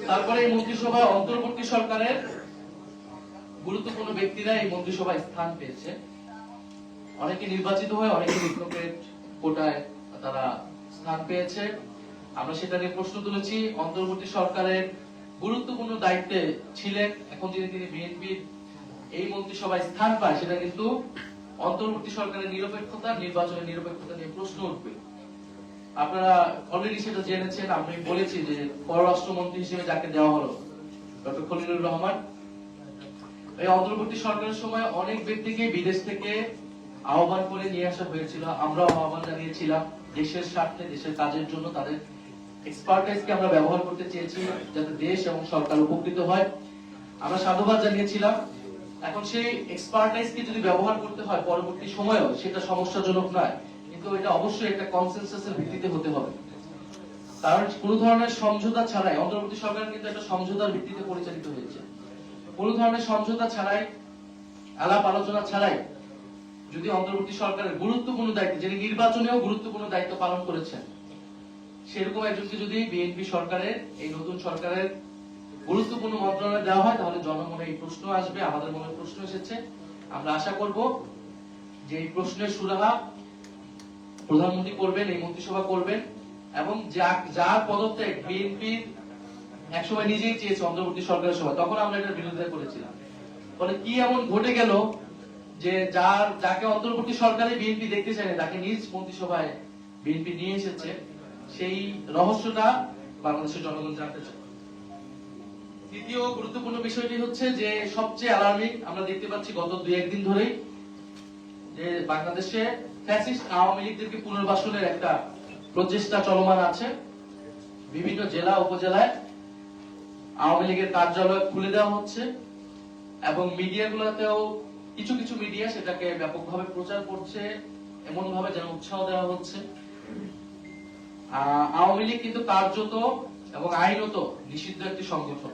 তারপরে এই মন্ত্রিসভায় অন্তর্বর্তী সরকারের গুরুত্বপূর্ণ ব্যক্তিরা এই মন্ত্রিসভায় স্থান পেয়েছে। অনেকে নির্বাচিত হয়ে, অনেকে রিপ্লোকেট কোটায় তারা স্থান পেয়েছে। আমরা সেটা নিয়ে প্রশ্ন তুলেছি। অন্তর্বর্তী সরকারের গুরুত্বপূর্ণ দায়িত্বে ছিলেন, এখন তিনি বিএনপির এই মন্ত্রিসভায় স্থান পায়, সেটা কিন্তু অন্তর্বর্তী সরকারের নিরপেক্ষতা, নির্বাচনের নিরপেক্ষতা নিয়ে প্রশ্ন উঠবে। আপনারা অলরেডি সেটা জেনেছেন। আমি বলেছি যে পররাষ্ট্রমন্ত্রী হিসেবে যাকে দেওয়া হলো, ডক্টর খলিলুর রহমান, এই অন্তর্বর্তী সরকারের সময় অনেক ব্যক্তিকে বিদেশ থেকে আহ্বান করে নিয়ে আসা হয়েছিল। আমরাও আহ্বান জানিয়েছিলাম দেশের স্বার্থে, দেশের কাজের জন্য তাদের এক্সপার্টাইজকে আমরা ব্যবহার করতে চেয়েছি যাতে দেশ এবং সরকার উপকৃত হয়। আমরা সাধুবাদ জানিয়েছিলাম। এখন সেই এক্সপার্টাইজকে যদি ব্যবহার করতে হয় পরবর্তী সময়েও, সেটা সমস্যাজনক নয়, কিন্তু এটা অবশ্যই একটা কনসেনসাসের ভিত্তিতে হতে হবে। কারণ কোন ধরনের সমঝোতা ছাড়াই অন্তর্বর্তী সরকার কিন্তু একটা সমঝোতার ভিত্তিতে পরিচালিত হয়েছে। কোন ধরনের সমঝোতা ছাড়াই, আলাপ আলোচনা ছাড়াই যদি অন্তর্বর্তী সরকারের গুরুত্বপূর্ণ দায়িত্ব, যিনি নির্বাচনেও গুরুত্বপূর্ণ দায়িত্ব পালন করেছেন, সেরকম একজনকে যদি বিএনপি সরকারের, এই নতুন সরকারের গুরুত্বপূর্ণ মন্ত্রণালয় দেওয়া হয়, তাহলে জনমনে এই প্রশ্ন আসবে, আমাদের মনে প্রশ্ন এসেছে। আমরা আশা করব যে এই প্রশ্নের সুরাহা প্রধানমন্ত্রী করবেন, এই মন্ত্রিসভা করবেন, এবং যার পদত্যাগ বিএনপির একসময় নিজেই চেয়েছে অন্তর্বর্তী সরকারের সময়, তখন আমরা এটার বিরোধিতা করেছিলাম। ফলে কি এমন ঘটে গেল যে যাকে অন্তর্বর্তী সরকারে বিএনপি দেখতে চায় না, তাকে নিজ মন্ত্রিসভায় বিএনপি নিয়ে এসেছে, সেই রহস্যটা বাংলাদেশের জনগণ জানতে চায়। দ্বিতীয় গুরুত্বপূর্ণ বিষয়টি হচ্ছে যে সবচেয়ে অ্যালার্মিং আমরা দেখতে পাচ্ছি গত 2-1 দিন ধরেই, যে বাংলাদেশে ফ্যাসিস্ট আওয়ামী লীগদেরকে পুনর্বাসনের একটা প্রচেষ্টা চলমান আছে। বিভিন্ন জেলা উপজেলায় আওয়ামী লীগের কার্যালয় খুলে দেওয়া হচ্ছে এবং মিডিয়াগুলোতেও কিছু কিছু মিডিয়া সেটাকে ব্যাপকভাবে প্রচার করছে, এমন ভাবে যেন উৎসাহ দেওয়া হচ্ছে। আওয়ামী লীগ কিন্তু কার্যত এবং আইনত নিষিদ্ধ একটি সংগঠন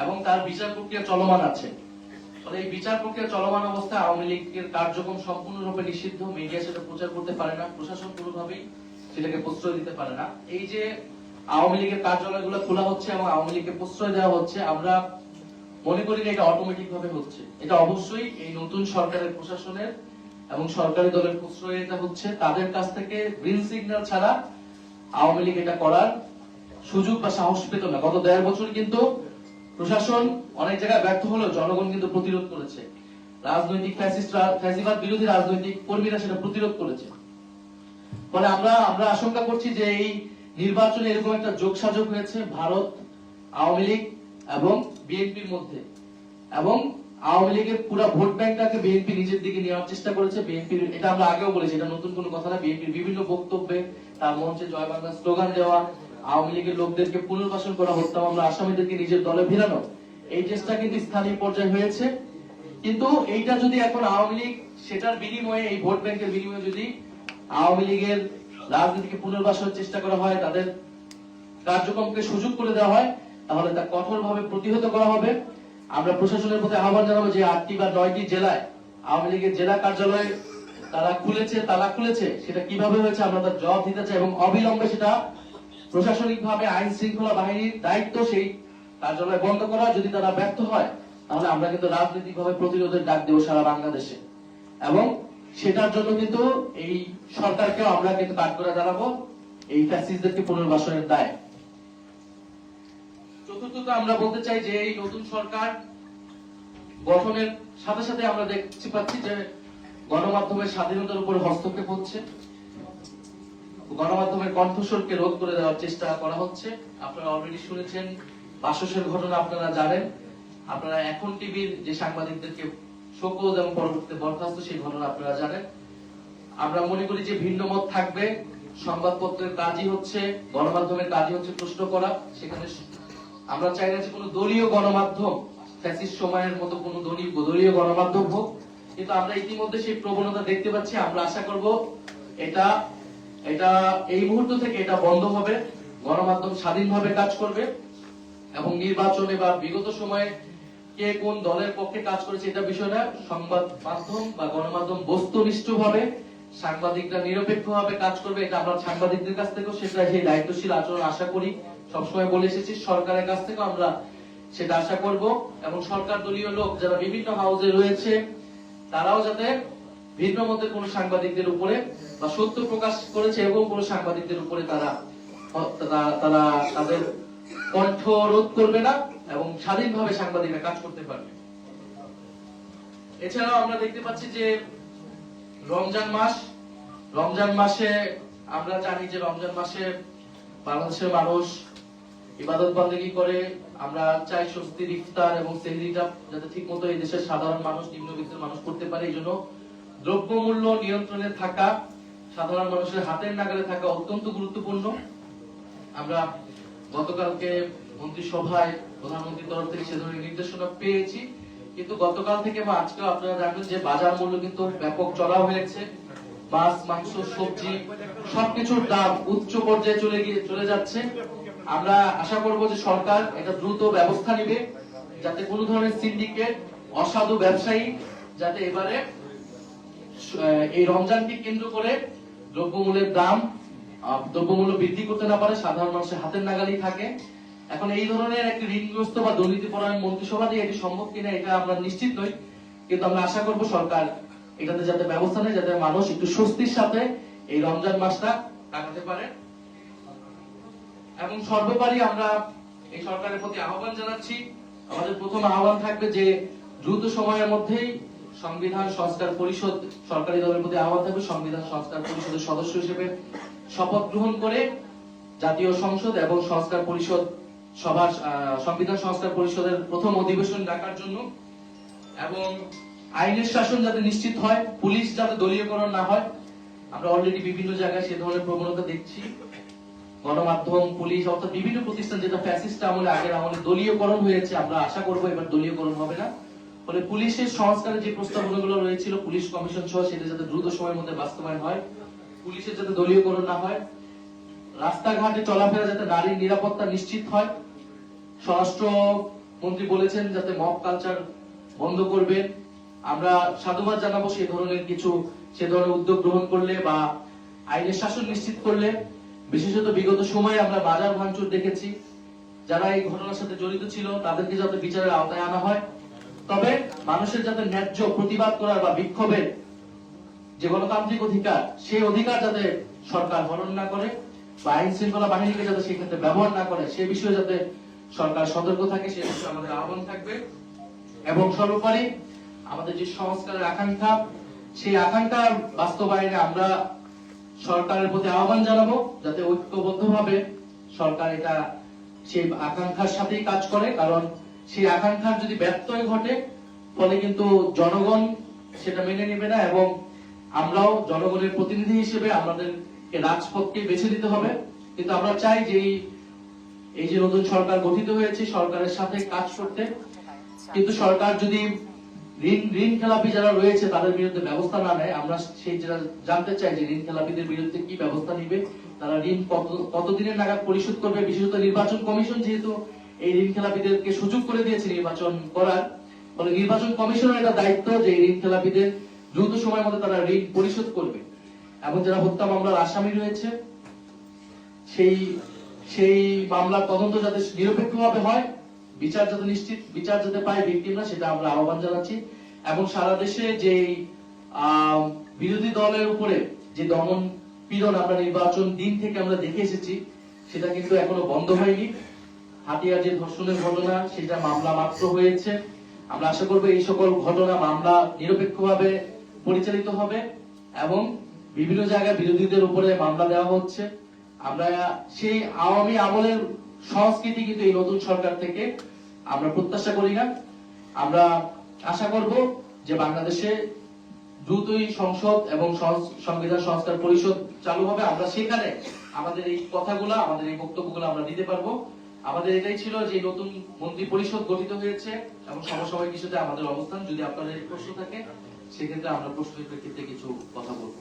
এবং তার বিচার প্রক্রিয়া চলমান আছে। ফলে এই বিচার প্রক্রিয়া চলমান অবস্থায় আওয়ামী লীগের কার্যক্রম সম্পূর্ণরূপে নিষিদ্ধ। মিডিয়া সেটা প্রচার করতে পারে না, প্রশাসন কোনোভাবেই সেটাকে প্রশ্রয় দিতে পারে না। এই যে আওয়ামী লীগের কার্যালয়গুলো খোলা হচ্ছে এবং আওয়ামী লীগকে প্রশ্রয় দেওয়া হচ্ছে, আমরা মনে করি না এটা অটোমেটিক ভাবে হচ্ছে। এটা অবশ্যই এই নতুন সরকারের প্রশাসনের এবং সরকারি দলের প্রশ্রয় এটা হচ্ছে। তাদের কাছ থেকে গ্রিন সিগন্যাল ছাড়া আওয়ামী লীগ এটা করার সুযোগ বা সাহস পেত না। গত 1.5 বছর কিন্তু প্রশাসন অনেক জায়গায় ব্যর্থ হলেও জনগণ কিন্তু প্রতিরোধ করেছে। রাজনৈতিক ফ্যাসিবাদ বিরোধী রাজনৈতিক কর্মীরা সেটা প্রতিরোধ করেছে। ফলে আমরা আশঙ্কা করছি যে এই নির্বাচনে এরকম একটা যোগসাজগ হয়েছে ভারত, আওয়ামী লীগ এবং বিএনপির মধ্যে, এবং আওয়ামী লীগের পুরো ভোট ব্যাংকটাকে বিএনপি নিজের দিকে নেওয়ার চেষ্টা করেছে। বিএনপির, এটা আমরা আগেও বলেছি, এটা নতুন কোনো কথা না, বিএনপির বিভিন্ন বক্তব্যে, তার মঞ্চে জয় বাংলা স্লোগান দেওয়া, আওয়ামী লীগের লোকদেরকে পুনর্বাসন করা, হত্যা মামলা আসামিদেরকে নিজের দলে ভিড়ানো, এই চেষ্টা কিন্তু স্থানীয় পর্যায়ে হয়েছে। কিন্তু এইটা যদি এখন আওয়ামী লীগ সেটার বিনিময়ে, এই ভোট ব্যাংকের বিনিময়ে যদি আওয়ামী লীগের রাজনীতিকে পুনর্বাসনের চেষ্টা করা হয়, তাদের কার্যক্রমকে সুযোগ করে দেওয়া হয়, তাহলে তা কঠোরভাবে প্রতিহত করা হবে। আমরা প্রশাসনের প্রতি আহ্বান জানাবো যে 8টি বা 9টি জেলায় আওয়ামী লীগের জেলা কার্যালয় তারা খুলেছে, সেটা কিভাবে হয়েছে আমরা তার জবাব দিতে চাই, এবং অবিলম্বে সেটা প্রশাসনিকভাবে আইন শৃঙ্খলা বাহিনীর দায়িত্ব সেই কার্যালয় বন্ধ করা। যদি তারা ব্যর্থ হয় তাহলে আমরা কিন্তু রাজনৈতিকভাবে প্রতিরোধের ডাক দেবো সারা বাংলাদেশে, এবং সেটার জন্য কিন্তু এই সরকারকেও আমরা কিন্তু কাঠগড়ায় দাঁড়াবো এই ফ্যাসিস্টদেরকে পুনর্বাসনের দায়। চতুর্থত আমরা বলতে চাই যে এই নতুন সরকার গঠনের সাথে সাথে আমরা দেখতে পাচ্ছি যে গণমাধ্যমের স্বাধীনতার উপর হস্তক্ষেপ হচ্ছে, গণমাধ্যমের কণ্ঠস্বরকে রোধ করে দেওয়ার চেষ্টা করা হচ্ছে। আপনারা অলরেডি শুনেছেন বাসসের ঘটনা, আপনারা জানেন, আপনারা এখন টিভির যে সাংবাদিকদেরকে শোকজ এবং পরবর্তীতে বরখাস্ত, সেই ঘটনা আপনারা জানেন। আমরা মনে করি যে ভিন্ন মত থাকবে, সংবাদপত্রের কাজই হচ্ছে, গণমাধ্যমের কাজই হচ্ছে প্রশ্ন করা। সেখানে আমরা চাই না যে কোনো দলীয় গণমাধ্যম ফ্যাসিস্ট সময়ের মতো কোনো দলীয় গণমাধ্যম হোক, কিন্তু আমরা ইতিমধ্যে সেই প্রবণতা দেখতে পাচ্ছি। আমরা আশা করব এটা এই মুহূর্ত থেকে এটা বন্ধ হবে, গণমাধ্যম স্বাধীনভাবে কাজ করবে, এবং নির্বাচনে বা বিগত সময়ে কে কোন দলের পক্ষে কাজ করেছে এটা বিষয় না। সংবাদ মাধ্যম বা গণমাধ্যম বস্তুনিষ্ঠভাবে, সাংবাদিকরা নিরপেক্ষভাবে কাজ করবে, এটা আমরা সাংবাদিকদের কাছ থেকেও সেটা সেই দায়িত্বশীল আচরণ আশা করি। সবসময় বলে এসেছি, সরকারের কাছ থেকে আমরা সেটা আশা করব। এবং সরকার দলীয় লোক যারা বিভিন্ন হাউসে রয়েছে তারাও যাতে ভিন্ন মতের কোন সাংবাদিকদের উপরে বা সত্য প্রকাশ করেছে এবং কোন সাংবাদিকদের উপরে তারা তারা তাদের কণ্ঠ রোধ করবে না এবং স্বাধীনভাবে সাংবাদিকরা কাজ করতে পারবে। এছাড়াও আমরা দেখতে পাচ্ছি যে রমজান মাসে আমরা জানি যে রমজান মাসে বাংলাদেশের মানুষ ইবাদত বন্দেগী করে। আমরা চাই স্বস্তির ইফতার এবং সেহরিটা যাতে ঠিক মতো এই দেশের সাধারণ মানুষ, নিম্নবিত্তের মানুষ করতে পারে। এই জন্য দ্রব্যমূল্য নিয়ন্ত্রণে থাকা, সাধারণ মানুষের হাতের নাগালে থাকা অত্যন্ত গুরুত্বপূর্ণ। আমরা গতকালকে মন্ত্রিসভায় প্রধানমন্ত্রীর তরফ থেকে সে ধরনের নির্দেশনা পেয়েছি, কিন্তু গতকাল থেকে বা আজকেও আপনারা জানবেন যে বাজার মূল্য কিন্তু ব্যাপক চড়াও হয়েছে। মাছ, মাংস, সবজি সবকিছুর দাম উচ্চ পর্যায়ে চলে যাচ্ছে। আমরা আশা করব যে সরকার এটা দ্রুত ব্যবস্থা নেবে যাতে কোনো ধরনের সিন্ডিকেট, অসাধু ব্যবসায়ী যাতে এবারে এই রমজানকে কেন্দ্র করে দ্রব্যমূল্য বৃদ্ধি করতে না পারে, সাধারণ মানুষের হাতের নাগালেই থাকে। এখন এই ধরনের একটি ঋণগ্রস্ত বা দুর্নীতিপরায়ণ মন্ত্রিসভা দিয়ে এটি সম্ভব কিনা এটা আমরা নিশ্চিত নই, কিন্তু আমরা আশা করব সরকার এটাতে যাতে ব্যবস্থা নেয় যাতে মানুষ একটু স্বস্তির সাথে এই রমজান মাসটা কাটাতে পারে। এবং সর্বোপরি আমরা এই সরকারের প্রতি আহ্বান জানাচ্ছি, আমাদের প্রথম আহ্বান থাকবে যে দ্রুত সময়ের মধ্যেই সংবিধান সংস্কার পরিষদ, সরকারি দলের প্রতি আহ্বান থাকবে সংবিধান সংস্কার পরিষদের সদস্য হিসেবে শপথ গ্রহণ করে জাতীয় সংসদ এবং সংস্কার পরিষদ সংবিধান সংস্কার পরিষদের প্রথম অধিবেশন ডাকার জন্য। এবং আইনের শাসন যাতে নিশ্চিত হয়, পুলিশ যাতে দলীয়করণ না হয়। আমরা অলরেডি বিভিন্ন জায়গায় সে ধরনের প্রবণতা দেখছি। গণমাধ্যম, পুলিশ অর্থাৎ বিভিন্ন প্রতিষ্ঠান যেটা ফ্যাসিস্ট আমলে, আগের আমলে দলীয়করণ হয়েছে, আমরা আশা করব এবার দলীয়করণ হবে না। ফলে পুলিশের সংস্কারের যে প্রস্তাবনাগুলো রয়েছিল, পুলিশ কমিশন সহ, সেটা যাতে দ্রুত সময়ের মধ্যে বাস্তবায়ন হয়। পুলিশের যাতে দলীয়করণ না হয়। রাস্তাঘাটে চলাফেরা যাতে নারীর নিরাপত্তা নিশ্চিত হয়। স্বরাষ্ট্র মন্ত্রী বলেছেন যাতে মব কালচার বন্ধ করবেন। আমরা সাধুবাদ জানাবো সে ধরনের উদ্যোগ গ্রহণ করলে বা আইনের শাসন নিশ্চিত করলে। বিশেষত বিগত সময়ে আমরা বাজার ভাঙচুর দেখেছি, যারা এই ঘটনার সাথে জড়িত ছিল তাদেরকে যাতে বিচারের আওতায় আনা হয়। তবে মানুষের যাতে ন্যায্য প্রতিবাদ করার বা বিক্ষোভের যে গণতান্ত্রিক অধিকার, সেই অধিকার যাতে সরকার হরণ না করে বা আইন শৃঙ্খলা বাহিনীকে যাতে সেক্ষেত্রে ব্যবহার না করে, সে বিষয়ে যাতে সরকার সতর্ক থাকে, সে বিষয়ে আমাদের আহ্বান থাকবে। এবং সর্বোপরি আমাদের যে সংস্কারের আকাঙ্ক্ষা, সেই আকাঙ্ক্ষার বাস্তবায়নে আমরা সরকারের প্রতি আহ্বান জানাবো যাতে ঐক্যবদ্ধভাবে সরকার এটা সেই আকাঙ্ক্ষার সাথেই কাজ করে। কারণ সেই আকাঙ্ক্ষার যদি ব্যত্যয় ঘটে ফলে কিন্তু জনগণ সেটা মেনে নেবে না, এবং আমরাও জনগণের প্রতিনিধি হিসেবে আমাদেরকে রাজপথকে বেছে দিতে হবে। কিন্তু আমরা চাই যে এই যে নতুন সরকার গঠিত হয়েছে, সরকারের সাথে কাজ করতে। কিন্তু সরকার যদি ঋণ খেলাপি যারা রয়েছে তাদের বিরুদ্ধে ব্যবস্থা না নেয়, আমরা সেই জানতে চাই যে ঋণ খেলাপিদের বিরুদ্ধে কি ব্যবস্থা নিবে, তারা ঋণ কতদিনের নাগাদ পরিশোধ করবে। বিশেষত নির্বাচন কমিশন যেহেতু এই ঋণ খেলাপিদেরকে সুযোগ করে দিয়েছে নির্বাচন করার, ফলে নির্বাচন কমিশনের এটা দায়িত্ব যে ঋণ খেলাপিদের দ্রুত সময়ের মধ্যে তারা ঋণ পরিশোধ করবে। এবং যারা হত্যা মামলার আসামি রয়েছে সেই মামলার তদন্ত যাতে নিরপেক্ষভাবে হয়, বিচার যাতে পায় ভিকটিমরা, সেটা আমরা আহ্বান জানাচ্ছি। এবং সারা দেশে যে বিরোধী দলের উপরে যে দমন পীড়ন আমরা নির্বাচন দিন থেকে আমরা দেখে এসেছি, সেটা কিন্তু এখনো বন্ধ হয়নি। হাতিয়ার যে ধর্ষণের ঘটনা, সেটা মামলা মাত্র হয়েছে। আমরা আশা করবো এই সকল ঘটনা মামলা নিরপেক্ষভাবে পরিচালিত হবে এবং বিভিন্ন জায়গায় বিরোধীদের উপরে মামলা দেওয়া হচ্ছে। আমরা সেই আওয়ামী আমলের সংস্কৃতি কিন্তু এই নতুন সরকার থেকে আমরা প্রত্যাশা করি না। আমরা আশা করব যে বাংলাদেশে দ্রুতই সংসদ এবং সংবিধান সংস্কার পরিষদ চালু হবে। আমরা সেখানে আমাদের এই কথাগুলো, আমাদের এই বক্তব্যগুলো আমরা দিতে পারবো। আমাদের এটাই ছিল যে নতুন মন্ত্রী পরিষদ গঠিত হয়েছে এবং সমসাময়িক বিষয়ে আমাদের অবস্থান। যদি আপনাদের প্রশ্ন থাকে সেক্ষেত্রে আমরা প্রশ্নের প্রেক্ষিতে কিছু কথা বলবো।